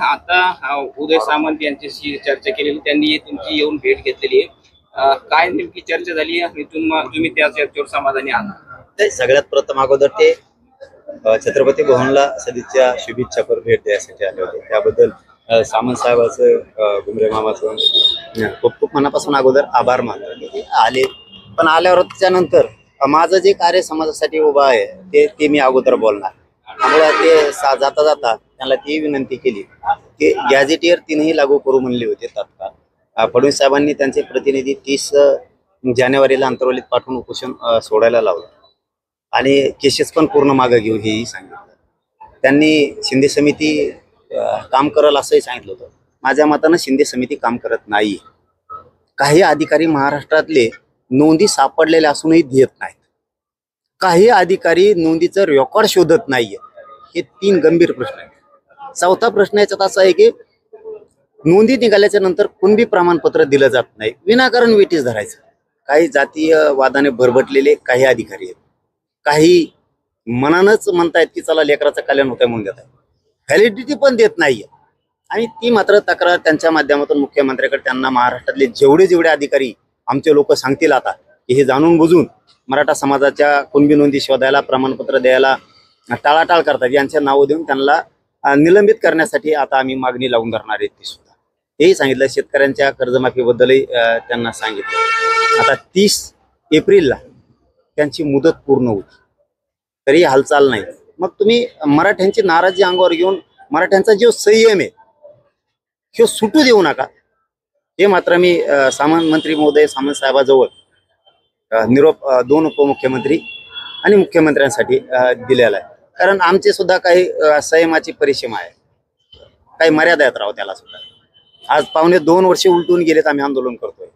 आता उदय सामंत यांच्याशी चर्चा केलेली, त्यांनी तुमची येऊन भेट घेतलेली आहे. काय नेमकी चर्चा झाली आणि तुम्ही त्या चर्चेवर समाधानी आहात? सगळ्यात प्रथम अगोदर ते छत्रपती भवनला सदिच्छा शुभेच्छापर भेट द्यायसाठी आले होते. त्याबद्दल सामंत साहेबांचं घुमरे मामाचं खूप खूप मनापासून अगोदर आभार मानतो. आले, पण आल्यावर त्याच्यानंतर माझं जे कार्य समाजासाठी उभं आहे ते मी अगोदर बोलणार. त्यामुळे ते जाता जाता त्यांना ती विनंती केली की गॅझेटियर 3ही लागू करू म्हणले होते तात्काळ. फडणवीस साहेबांनी त्यांचे प्रतिनिधी 30 जानेवारीला अंतर्वलीत पाठवून उपोषण सोडायला लावलं आणि केसेस पण पूर्ण मागे घेऊ हेही सांगितलं. त्यांनी शिंदे समिती काम करेल असंही सांगितलं होतं. माझ्या मतानं शिंदे समिती काम करत नाही. काही अधिकारी महाराष्ट्रातले नोंदी सापडलेल्या असूनही देत नाहीत. काही अधिकारी नोंदीचं रेकॉर्ड शोधत नाहीये. हे 3 गंभीर प्रश्न आहेत. चौथा प्रश्न याच्यात असा आहे की नोंदी निघाल्याच्या नंतर कुणबी प्रमाणपत्र दिलं जात नाही. विनाकारण वेटीस धरायचं. काही जातीय वादाने भरभटलेले काही अधिकारी आहेत. काही मनानच म्हणतायत की चला लेकराचं कल्याण होतंय म्हणून देत आहे. व्हॅलिडिटी पण देत नाहीये. आणि ती मात्र तक्रार त्यांच्या माध्यमातून मुख्यमंत्र्याकडे त्यांना महाराष्ट्रातले जेवढे अधिकारी आमचे लोक सांगतील आता की हे जाणून बुजून मराठा समाजाच्या कुणबी नोंदी शोधायला प्रमाणपत्र द्यायला टाळाटाळ करतात, यांच्या नावं देऊन त्यांना निलंबित करण्यासाठी आता आम्ही मागणी लावून धरणार आहे. ती सुद्धा हेही सांगितलं. शेतकऱ्यांच्या कर्जमाफीबद्दलही त्यांना सांगितलं. आता 30 एप्रिलला त्यांची मुदत पूर्ण होती तरी हालचाल नाही. मग तुम्ही मराठ्यांची नाराजी अंगावर घेऊन मराठ्यांचा जो संयम आहे हे सुटू देऊ नका. हे मात्र मी मंत्री महोदय सामंत साहेबाजवळ निरोप 2 उपमुख्यमंत्री आणि मुख्यमंत्र्यांसाठी दिलेला आहे. कारण आमचे सुद्धा काही संयमाची परिसीमा आहे, काही मर्यादा आहेत राव त्याला सुद्धा. आज पावणे 2 वर्ष उलटून गेलेत आम्ही आंदोलन करतोय.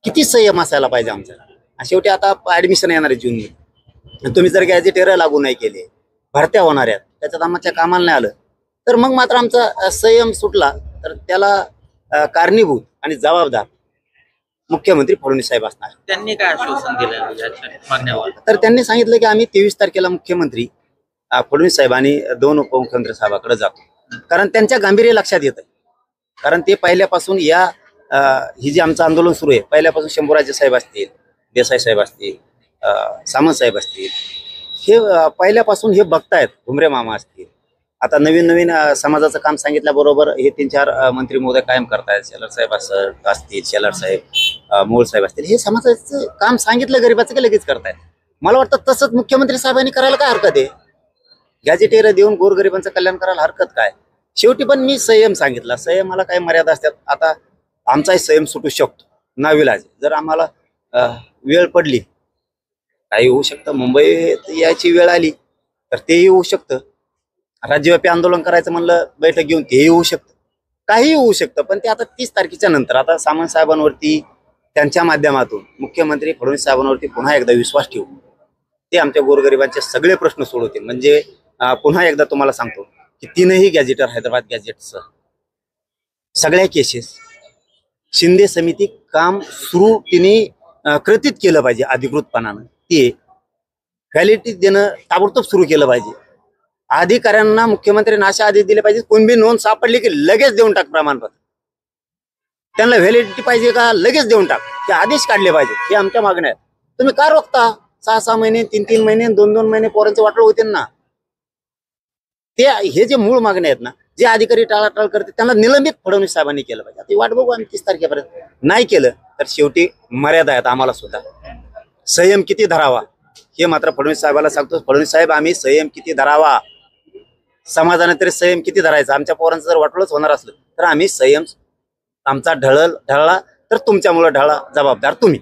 किती संयम असायला पाहिजे आमच्याला. शेवटी आता ऍडमिशन येणार आहे जूनमध्ये. तुम्ही जर गॅझेटेर लागू नाही केले, भरत्या होणार आहेत, त्याच्यात आमच्या कामाला नाही आलं तर मग मात्र आमचा संयम सुटला तर त्याला कारणीभूत आणि जबाबदार मुख्यमंत्री फडणवीस साहेब असणार. त्यांनी काय आश्वासन दिलं तर त्यांनी सांगितलं की आम्ही 23 तारखेला मुख्यमंत्री फडणवीस साहेब आणि 2 उपमुख्यमंत्री साहेबांकडे जातो. कारण त्यांच्या गांभीर्य लक्षात येतं. कारण ते पहिल्यापासून ही जी आमचं आंदोलन सुरू आहे पहिल्यापासून शंभूराजे साहेब असतील, देसाई साहेब असतील, सामंत साहेब असतील, हे पहिल्यापासून हे बघतायत. घुमरे मामा असतील, आता नवीन समाजाचं काम सांगितल्याबरोबर हे 3-4 मंत्री महोदय कायम करतायत. शेलार साहेब असतील, शेलार साहेब, मोळ साहेब असतील, हे समाजाचं काम सांगितलं गरीबाचं की लगेच करतायत. मला वाटतं तसंच मुख्यमंत्री साहेबांनी करायला काय हरकत आहे. गॅझेटेर देऊन गोरगरिबांचं कल्याण करायला हरकत काय. शेवटी पण मी संयम सांगितला. संयमाला काही मर्यादा असतात. आता आमचाही संयम सुटू शकतो नाविलाज. जर आम्हाला वेळ पडली, काही होऊ शकतं. मुंबईत यायची वेळ आली तर तेही होऊ शकतं. राज्यव्यापी आंदोलन करायचं म्हणलं बैठक घेऊन तेही होऊ शकतं. काही होऊ शकतं. पण ते आता 30 तारखेच्या नंतर आता सामंत साहेबांवरती त्यांच्या माध्यमातून मुख्यमंत्री फडणवीस साहेबांवरती पुन्हा एकदा विश्वास ठेवू. ते आमच्या गोरगरिबांचे सगळे प्रश्न सोडवतील. म्हणजे पुन्हा एकदा तुम्हाला सांगतो की 3ही गॅझेटर हैदराबाद गॅझेटचं सगळ्या केसेस शिंदे समिती काम सुरू तिने कृतीत केलं पाहिजे अधिकृतपणानं. ते व्हॅलिडिटी देणं ताबडतोब सुरू केलं पाहिजे. अधिकाऱ्यांना मुख्यमंत्र्यांनी अशा आदेश दिले पाहिजे कोणबी नोंद सापडली की लगेच देऊन टाक प्रमाणपत्र. त्यांना व्हॅलिडिटी पाहिजे का लगेच देऊन टाक. ते आदेश काढले पाहिजे. हे आमच्या मागण्या आहेत. तुम्ही का रोखता? 6-6 महिने, 3-3 महिने, 2-2 महिने पोरांचे वाटलं होते ना. हे जे मूळ मागण्या आहेत ना, जे अधिकारी टाळाटाळ करते त्यांना निलंबित फडणवीस साहेबांनी केलं पाहिजे. आता वाट बघू आम्ही 30 तारखेपर्यंत. नाही केलं तर शेवटी मर्यादा आहेत आम्हाला सुद्धा. संयम किती धरावा हे मात्र फडणवीस साहेबाला सांगतो. फडणवीस साहेब आम्ही संयम किती धरावा, समाजाने तरी संयम किती धरायचा. आमच्या पोरांचं जर वाटलंच होणार असलं तर आम्ही संयम आमचा ढळला तर तुमच्यामुळे ढळला, जबाबदार तुम्ही.